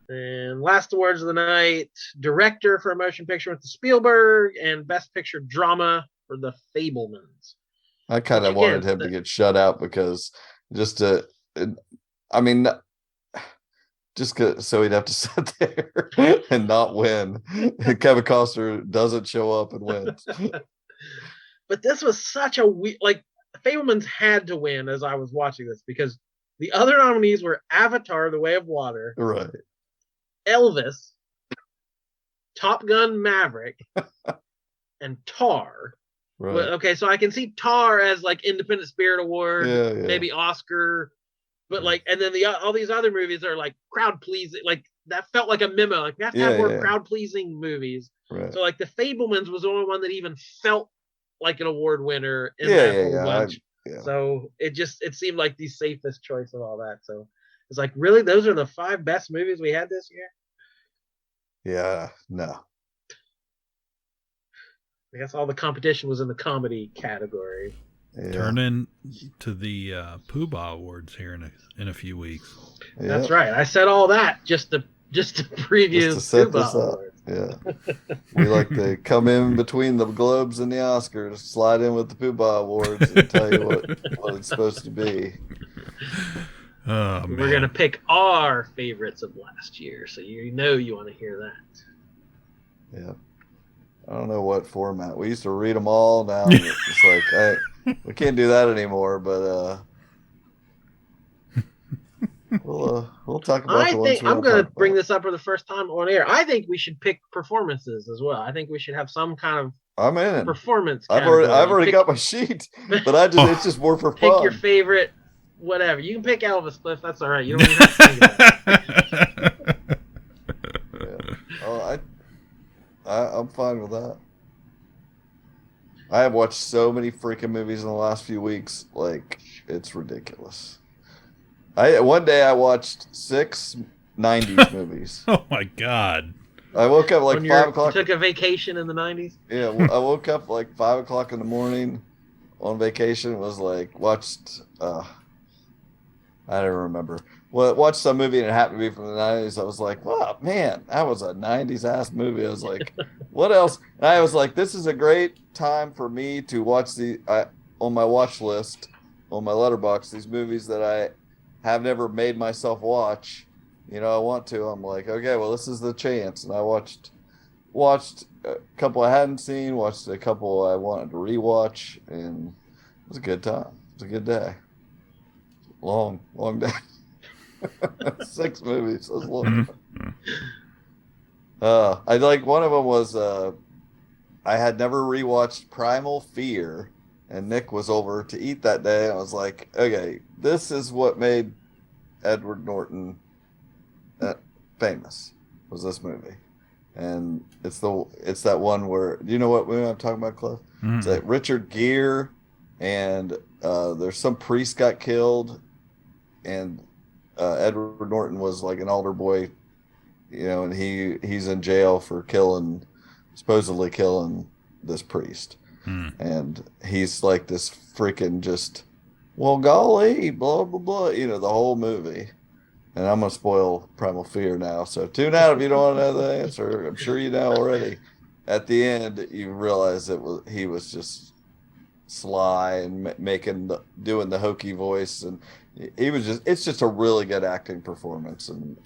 And last awards of the night, Director for a Motion Picture with the Spielberg, and Best Picture Drama for The Fabelmans. I kind of wanted him to get shut out because so he'd have to sit there and not win. And Kevin Costner doesn't show up and wins. But this was such a weird, Fabelmans had to win as I was watching this, because the other nominees were Avatar: The Way of Water, right, Elvis, Top Gun: Maverick, and Tar. Right. But, okay, so I can see Tar as Independent Spirit Award, maybe Oscar, but and then all these other movies are crowd pleasing. That felt like a memo. We have to have more crowd pleasing movies. Right. So The Fabelmans was the only one that even felt like an award winner in that whole bunch. So it seemed like the safest choice of all that. So it's really, those are the 5 best movies we had this year? Yeah, no. I guess all the competition was in the comedy category. Yeah. Turn in to the Pooh-Bah Awards here in a few weeks. Yeah. That's right. I said all that just to preview just to set Pooh-Bah this up. Awards. Yeah. We like to come in between the Globes and the Oscars, slide in with the Pooh-Bah Awards and tell you what it's supposed to be. Oh, We're going to pick our favorites of last year, so you want to hear that. Yeah. I don't know what format. We used to read them all. Now it's we can't do that anymore, but we'll talk about the ones I'm going to bring this up for the first time on air. I think we should pick performances as well. I think we should have some kind of performance. I've already got my sheet, but it's just more for fun. Pick your favorite, whatever. You can pick Elvis, Cliff. That's all right. You don't even have to think about it. I'm fine with that. I have watched so many freaking movies in the last few weeks. Like, it's ridiculous. One day I watched 6 90s movies. Oh my God. I woke up like 5 o'clock. You took a vacation in the 90s? Yeah, I woke up like 5 o'clock in the morning on vacation. It was like, watched, I don't remember. Well, watched some movie and it happened to be from the 90s. I was like, wow, man, that was a 90s ass movie. I was like, what else? And I was like, this is a great time for me to watch on my watch list, on my letterbox, these movies that I have never made myself watch. You know, I want to. I'm like, okay, well, this is the chance. And I watched a couple I hadn't seen, watched a couple I wanted to rewatch, and it was a good time. It was a good day. Long day. 6 movies. That was long. I like one of them was I had never rewatched Primal Fear, and Nick was over to eat that day. And I was like, okay, this is what made Edward Norton famous, was this movie. And it's that one where, do you know what movie I'm talking about, Cliff? Mm. It's like Richard Gere, and there's some priest got killed, and Edward Norton was like an altar boy, you know, and he's in jail for supposedly killing this priest. Mm. And he's like this freaking just, well, golly, blah, blah, blah, you know, the whole movie. And I'm going to spoil Primal Fear now. So tune out if you don't want to know the answer. I'm sure you know already. At the end, you realize he was just sly and doing the hokey voice. And it's just a really good acting performance. And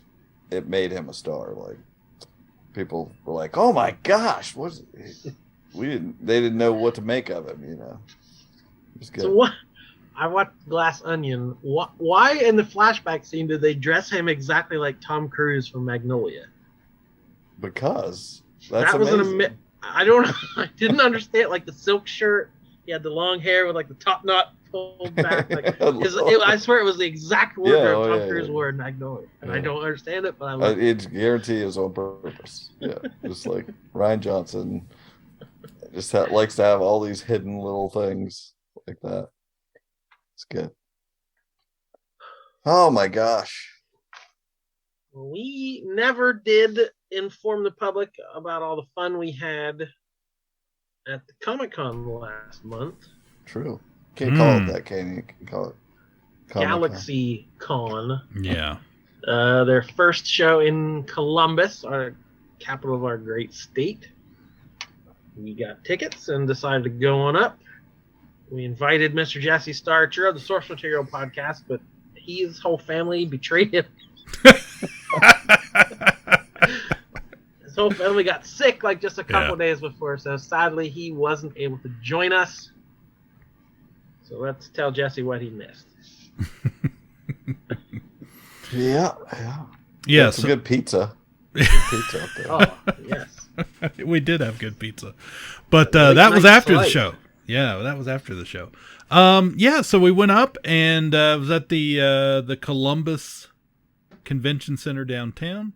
it made him a star. Like, people were like, oh my gosh, they didn't know what to make of him, you know. It was good. So what? I watched Glass Onion. Why in the flashback scene did they dress him exactly like Tom Cruise from Magnolia? Because that's that was amazing. I don't know. I didn't understand. Like the silk shirt, he had the long hair with like the top knot pulled back. Like I swear it was the exact wardrobe Tom Cruise wore in Magnolia, and I don't understand it, but I love it. It's guarantee it was on purpose. Yeah, just like Ryan Johnson, just likes to have all these hidden little things like that. It's good. Oh my gosh. We never did inform the public about all the fun we had at the Comic-Con last month. True. Can't call it that, can you? You can call it Galaxy Con. Yeah. Their first show in Columbus, our capital of our great state. We got tickets and decided to go on up. We invited Mr. Jesse Starcher of the Source Material podcast, but his whole family betrayed him. His whole family got sick like just a couple days before, so sadly he wasn't able to join us. So let's tell Jesse what he missed. Yeah. Yeah. Some good pizza. Good pizza up there. Oh, yes. We did have good pizza. But that was after the show. Yeah, that was after the show. So we went up and it was at the Columbus Convention Center downtown.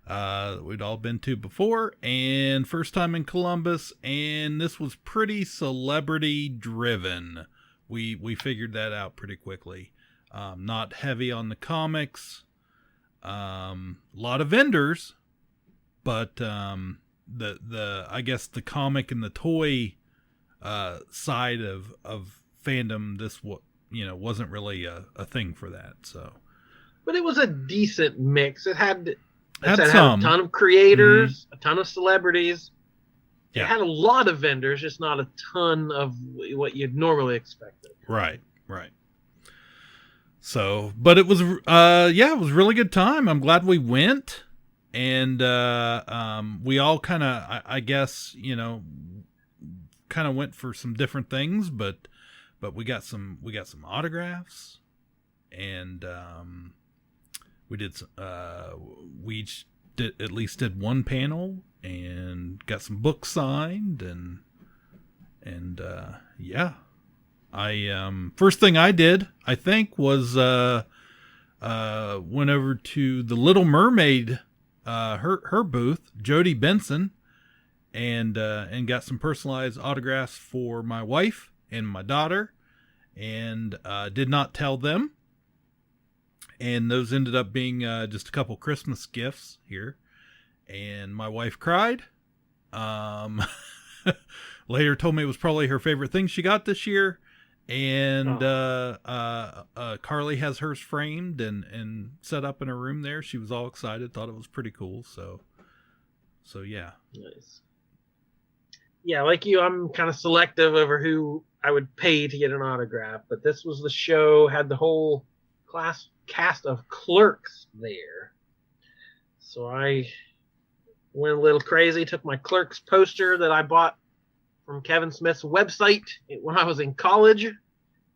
We'd all been to before, and first time in Columbus, and this was pretty celebrity driven. We figured that out pretty quickly. Not heavy on the comics. A lot of vendors, but the I guess the comic and the toy side of fandom, wasn't really a thing for that. So, but it was a decent mix. It had a ton of creators, a ton of celebrities. Yeah. It had a lot of vendors, just not a ton of what you'd normally expect. Right. So, but it was, it was a really good time. I'm glad we went, and we all kind of, I guess, kind of went for some different things, but we got some autographs, and we each at least did one panel and got some books signed, and I first thing I did, I think, was went over to the Little Mermaid, her booth, Jodie Benson, and got some personalized autographs for my wife and my daughter, and did not tell them. And those ended up being just a couple Christmas gifts here. And my wife cried. Later told me it was probably her favorite thing she got this year. And Carly has hers framed and set up in her room there. She was all excited, thought it was pretty cool. So yeah. Nice. Yeah, like you, I'm kind of selective over who I would pay to get an autograph. But this was the show, had the whole cast of Clerks there. So I went a little crazy, took my Clerks poster that I bought from Kevin Smith's website when I was in college.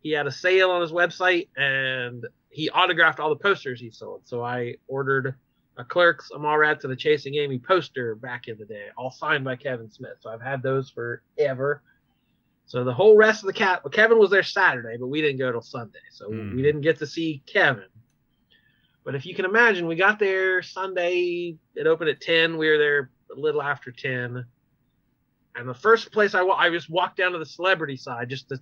He had a sale on his website, and he autographed all the posters he sold. So I ordered a Clerks, A Mallrats, and a Chasing Amy poster back in the day, all signed by Kevin Smith. So I've had those forever. So the whole rest of the cast, well, Kevin was there Saturday, but we didn't go till Sunday. So we didn't get to see Kevin. But if you can imagine, we got there Sunday. It opened at 10. We were there a little after 10. And the first place I just walked down to the celebrity side just to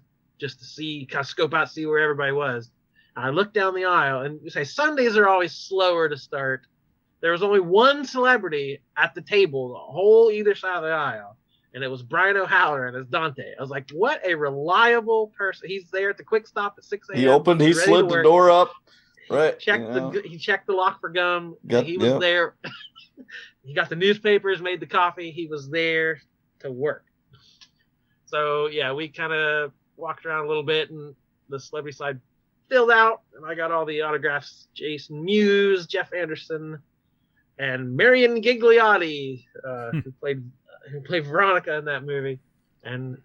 see, kind of scope out, see where everybody was. And I looked down the aisle, and you say Sundays are always slower to start. There was only one celebrity at the table, the whole either side of the aisle, and it was Brian O'Halloran as Dante. I was like, what a reliable person. He's there at the quick stop at 6 a.m. He slid the door up. Right. He checked the lock for gum. He was there. He got the newspapers, made the coffee. He was there to work. So yeah, we kind of walked around a little bit, and the celebrity side filled out, and I got all the autographs. Jason Mewes, Jeff Anderson, and Marion Gigliotti, who played Veronica in that movie, and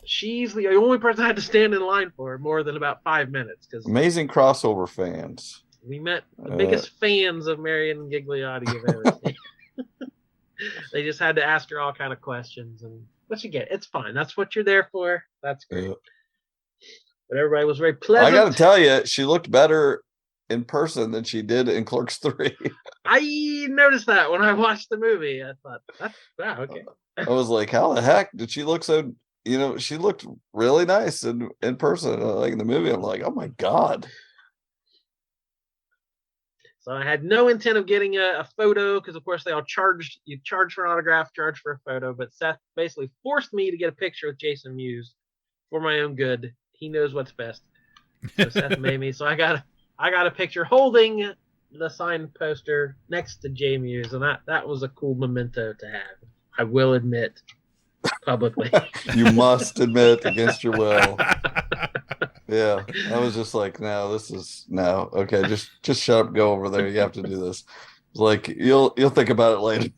she's the only person I had to stand in line for more than about 5 minutes. Because amazing crossover fans. We met the biggest fans of Marion Gigliotti you've ever seen. They just had to ask her all kind of questions, and what you get, it's fine. That's what you're there for. That's great. But everybody was very pleasant. I got to tell you, she looked better in person than she did in Clerks 3. I noticed that when I watched the movie. I thought, wow, okay. I was like, how the heck did she look so? She looked really nice in person. Like in the movie, I'm like, oh my God. So I had no intent of getting a photo because, of course, they all charged. You charge for an autograph, charge for a photo. But Seth basically forced me to get a picture with Jason Mewes for my own good. He knows what's best. So Seth made me. So I got a picture holding the signed poster next to Jay Mewes, and that was a cool memento to have. I will admit. Publicly. You must admit against your will. Yeah. I was just like, no, okay, just shut up, go over there. You have to do this. It's like you'll think about it later.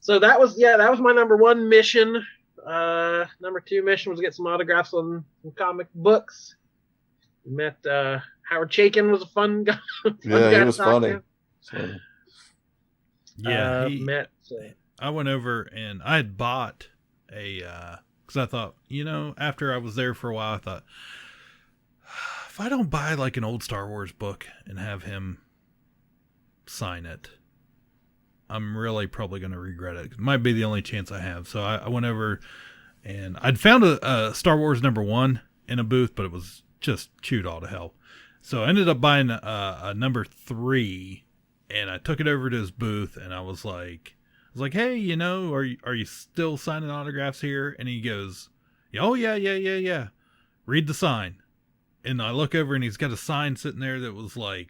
So that was my number one mission. Number two mission was to get some autographs on some comic books. Met Howard Chaykin was a fun guy. He was funny. Yeah, I went over and I had bought because I thought, after I was there for a while, I thought, if I don't buy like an old Star Wars book and have him sign it, I'm really probably going to regret it. It might be the only chance I have. So I went over and I'd found a Star Wars #1 in a booth, but it was just chewed all to hell. So I ended up buying a #3. And I took it over to his booth, and I was like, hey, are you still signing autographs here? And he goes, oh yeah. Read the sign. And I look over, and he's got a sign sitting there that was like,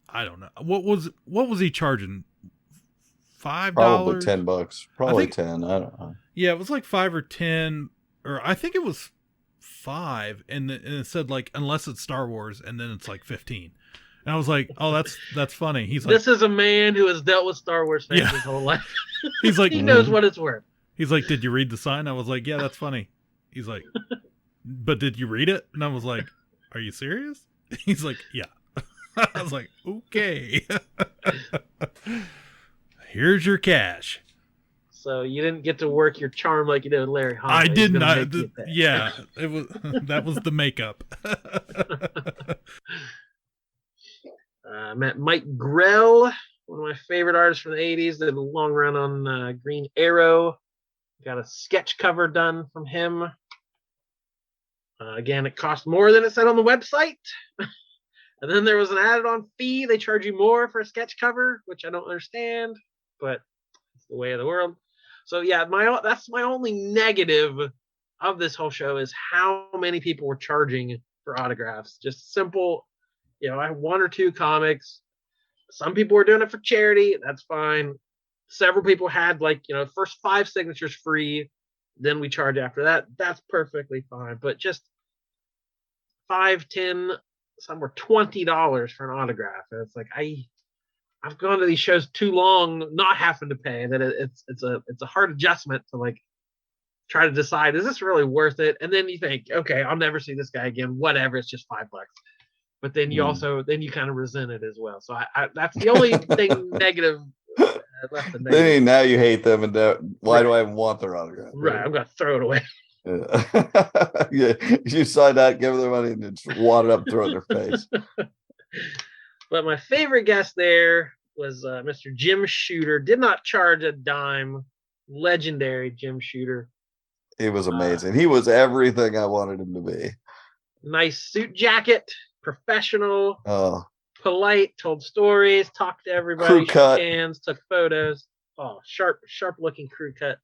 I don't know, what was he charging? $5? Probably $10. Probably 10. I don't know. Yeah, it was like 5 or 10, or I think it was 5, and it said like unless it's Star Wars, and then it's like 15. And I was like, oh, that's funny. He's like, this is a man who has dealt with Star Wars fans his whole life. He's like, he knows what it's worth. He's like, did you read the sign? I was like, yeah, that's funny. He's like, but did you read it? And I was like, are you serious? He's like, yeah. I was like, okay. Here's your cash. So you didn't get to work your charm like you did with Larry Hama. I did not. Yeah, it was that was the makeup. Met Mike Grell one of my favorite artists from the 80s. Did a long run on Green Arrow. Got a sketch cover done from him. Again, it cost more than it said on the website. And then there was an added-on fee. They charge you more for a sketch cover, which I don't understand, but it's the way of the world. So yeah, that's my only negative of this whole show is how many people were charging for autographs. Just simple, I have 1 or 2 comics. Some people were doing it for charity. That's fine. Several people had first 5 signatures free. Then we charge after that. That's perfectly fine. But just $5, $10, some were $20 for an autograph. And it's like I've gone to these shows too long not having to pay. That it's a hard adjustment to try to decide, is this really worth it? And then you think, okay, I'll never see this guy again. Whatever, it's just $5. But then you you kind of resent it as well. So I that's the only thing negative. Left the negative. Then now you hate them, and why do I even want their autograph? Right, I'm gonna throw it away. Yeah. Yeah, you sign that, give them their money, and just wad it up, throw it in their face. But my favorite guest there was Mr. Jim Shooter. Did not charge a dime. Legendary Jim Shooter. He was amazing. He was everything I wanted him to be. Nice suit jacket, professional, polite, told stories, talked to everybody, shook hands, took photos. Oh, sharp looking crew cut.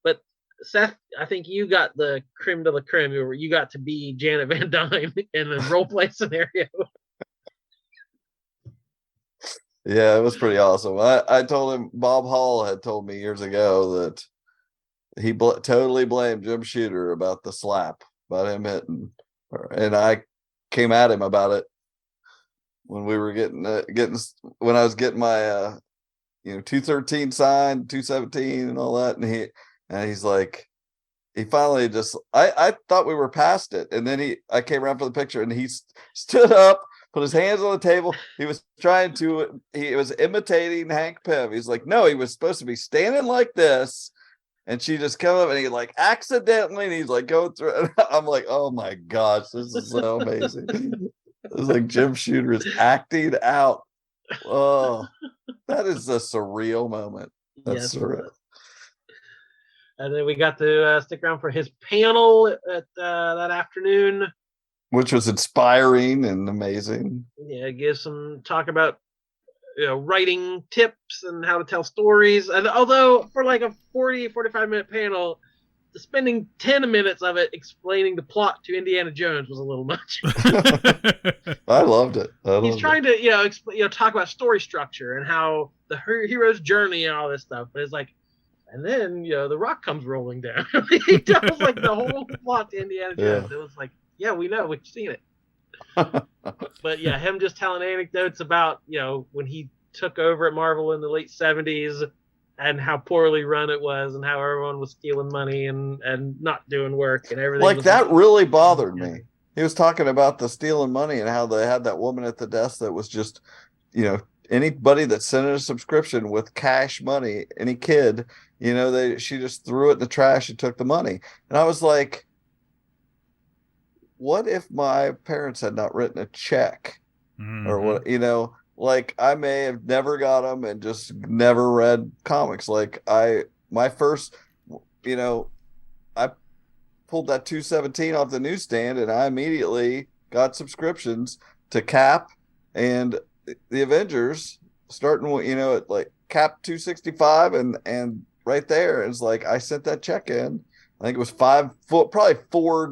But Seth, I think you got the creme de la creme, where you got to be Janet Van Dyne in a role play scenario. Yeah, it was pretty awesome. I told him, Bob Hall had told me years ago that he totally blamed Jim Shooter about the slap, about him hitting her. And I came at him about it when we were when I was getting my 213 signed, 217 and all that. And he's like, he finally just, I thought we were past it. And then I came around for the picture, and he stood up, put his hands on the table. He was imitating Hank Pym. He's like, no, he was supposed to be standing like this. And she just come up, and he accidentally, and he's going through it. I'm like, oh my gosh, this is so amazing. It's like Jim Shooter is acting out. Oh, that is a surreal moment. That's surreal. And then we got to stick around for his panel at that afternoon, which was inspiring and amazing. Yeah, give some talk about writing tips and how to tell stories. And although for a 45 minute panel, spending 10 minutes of it explaining the plot to Indiana Jones was a little much. I loved it. He's trying to talk about story structure and how the hero's journey and all this stuff. But it's like, and then the rock comes rolling down. He tells the whole plot to Indiana Jones. Yeah. It was like, yeah, we know, we've seen it. But yeah, him just telling anecdotes about when he took over at Marvel in the late 70s and how poorly run it was and how everyone was stealing money and not doing work and everything. That really bothered me. He was talking about the stealing money and how they had that woman at the desk that was just, anybody that sent in a subscription with cash money, any kid, she just threw it in the trash and took the money. And I was like, what if my parents had not written a check? Mm-hmm. Or what, I may have never got them and just never read comics. I pulled that 217 off the newsstand, and I immediately got subscriptions to Cap and the Avengers, starting at Cap 265 and right there. It's I sent that check in. I think it was probably $4,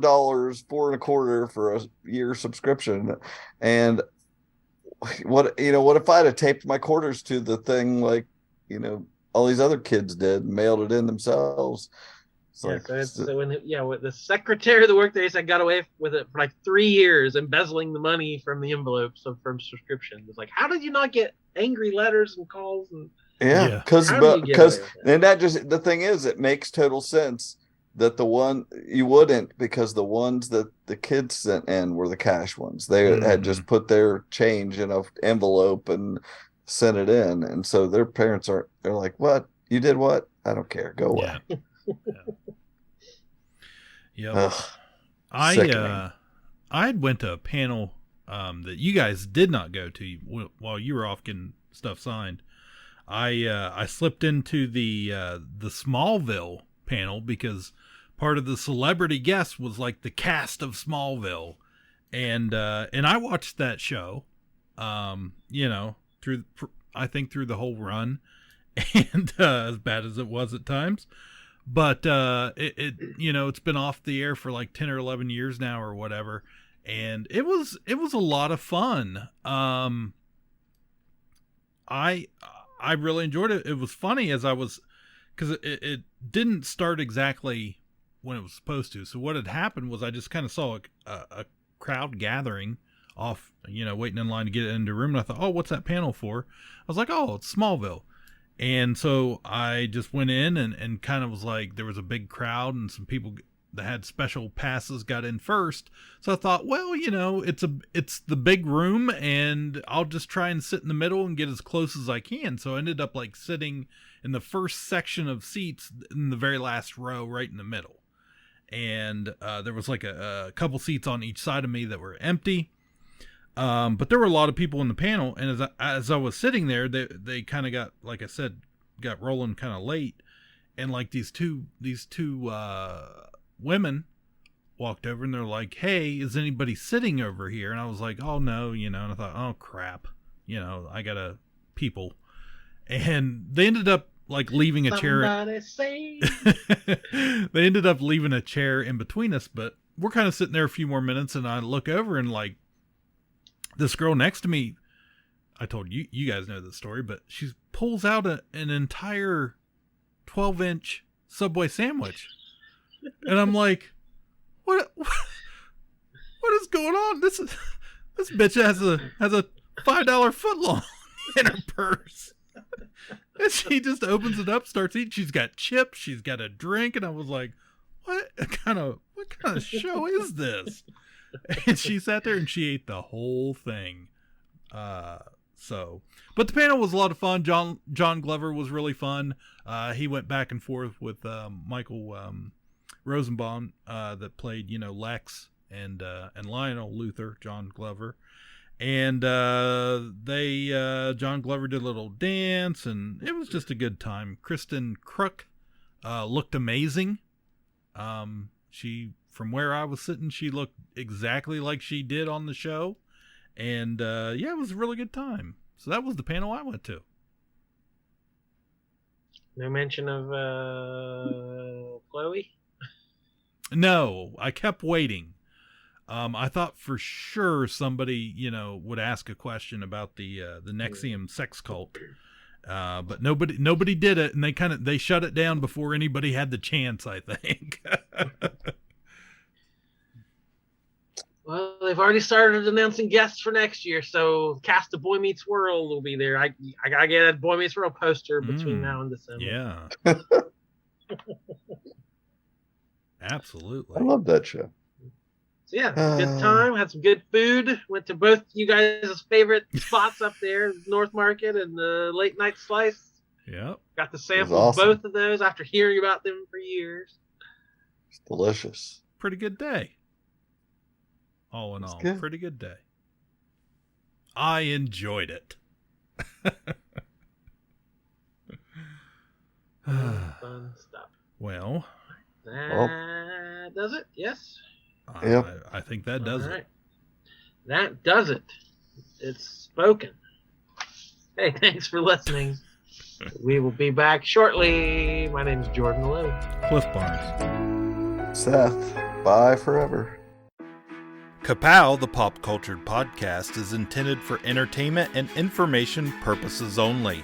$4.25 for a year subscription. And what if I had taped my quarters to the thing all these other kids did, mailed it in themselves. When the secretary of the workday said got away with it for 3 years, embezzling the money from the envelopes from subscription. It's how did you not get angry letters and calls? And because and that just, the thing is, it makes total sense that the one you wouldn't, because the ones that the kids sent in were the cash ones. They had just put their change in an envelope and sent it in, and so their parents they're like, "What? You did what? I don't care. Go away." Yeah. I went to a panel that you guys did not go to while you were off getting stuff signed. I slipped into the Smallville panel because part of the celebrity guest was like the cast of Smallville, and I watched that show, through the whole run, and as bad as it was at times, but it's been off the air for like 10 or 11 years now or whatever, and it was a lot of fun. I really enjoyed it. It was funny because it didn't start exactly when it was supposed to. So what had happened was I just kind of saw a crowd gathering off, waiting in line to get into the room. And I thought, oh, what's that panel for? I was like, oh, it's Smallville. And so I just went in and kind of was like, there was a big crowd and some people that had special passes got in first. So I thought, well, it's the big room and I'll just try and sit in the middle and get as close as I can. So I ended up like sitting in the first section of seats in the very last row, right in the middle. And there was like a couple seats on each side of me that were empty. But there were a lot of people in the panel. And as I was sitting there, they kind of got, like I said, got rolling kind of late. And like these two women walked over and they're like, hey, is anybody sitting over here? And I was like, oh no, and I thought, oh crap, I gotta people. And they ended up like leaving a chair. They ended up leaving a chair in between us, but we're kind of sitting there a few more minutes and I look over and like this girl next to me, I told you guys know this story, but she pulls out an entire 12-inch Subway sandwich. And I'm like, what is going on? This bitch has a $5 footlong in her purse. And she just opens it up, starts eating. She's got chips, she's got a drink, and I was like, what kind of show is this? And she sat there and she ate the whole thing. But the panel was a lot of fun. John Glover was really fun. He went back and forth with Michael Rosenbaum, that played, Lex and Lionel Luthor, John Glover. And John Glover did a little dance and it was just a good time. Kristen Crook looked amazing. From where I was sitting, she looked exactly like she did on the show. And it was a really good time. So that was the panel I went to. No mention of Chloe? No, I kept waiting. I thought for sure somebody, would ask a question about the Nexium sex cult. But nobody did it, and they shut it down before anybody had the chance, I think. Well, they've already started announcing guests for next year, so cast of Boy Meets World will be there. I gotta get a Boy Meets World poster between now and December. Yeah. Absolutely. I love that show. So yeah, good time. Had some good food. Went to both you guys' favorite spots up there, North Market and the Late Night Slice. Yep. Got to sample both of those after hearing about them for years. It's delicious. Pretty good day. All in all, pretty good day. I enjoyed it. Fun stuff. Well, that does it. Yes. I think that does it. That does it. It's spoken. Hey, thanks for listening. We will be back shortly. My name is Jordan Lowe. Cliff Barnes. Seth. Bye forever. Ka-Pow, the pop cultured podcast, is intended for entertainment and information purposes only.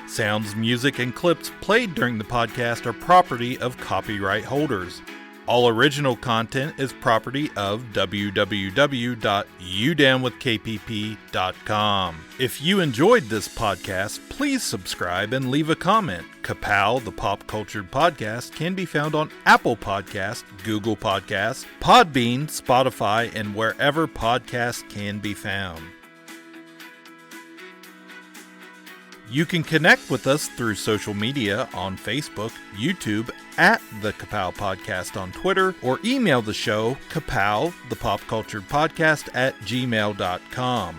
Sounds, music, and clips played during the podcast are property of copyright holders. All original content is property of www.udownwithkpp.com. If you enjoyed this podcast, please subscribe and leave a comment. Ka-Pow, the pop cultured podcast, can be found on Apple Podcasts, Google Podcasts, Podbean, Spotify, and wherever podcasts can be found. You can connect with us through social media on Facebook, YouTube, at the Ka-Pow Podcast on Twitter, or email the show, Ka-Pow, the pop cultured podcast, @gmail.com.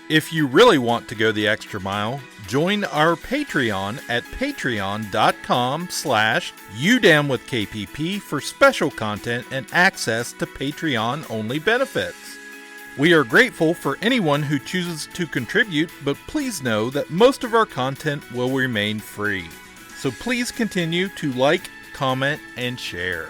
If you really want to go the extra mile, join our Patreon at patreon.com/udamwithkpp for special content and access to Patreon-only benefits. We are grateful for anyone who chooses to contribute, but please know that most of our content will remain free. So please continue to like, comment, and share.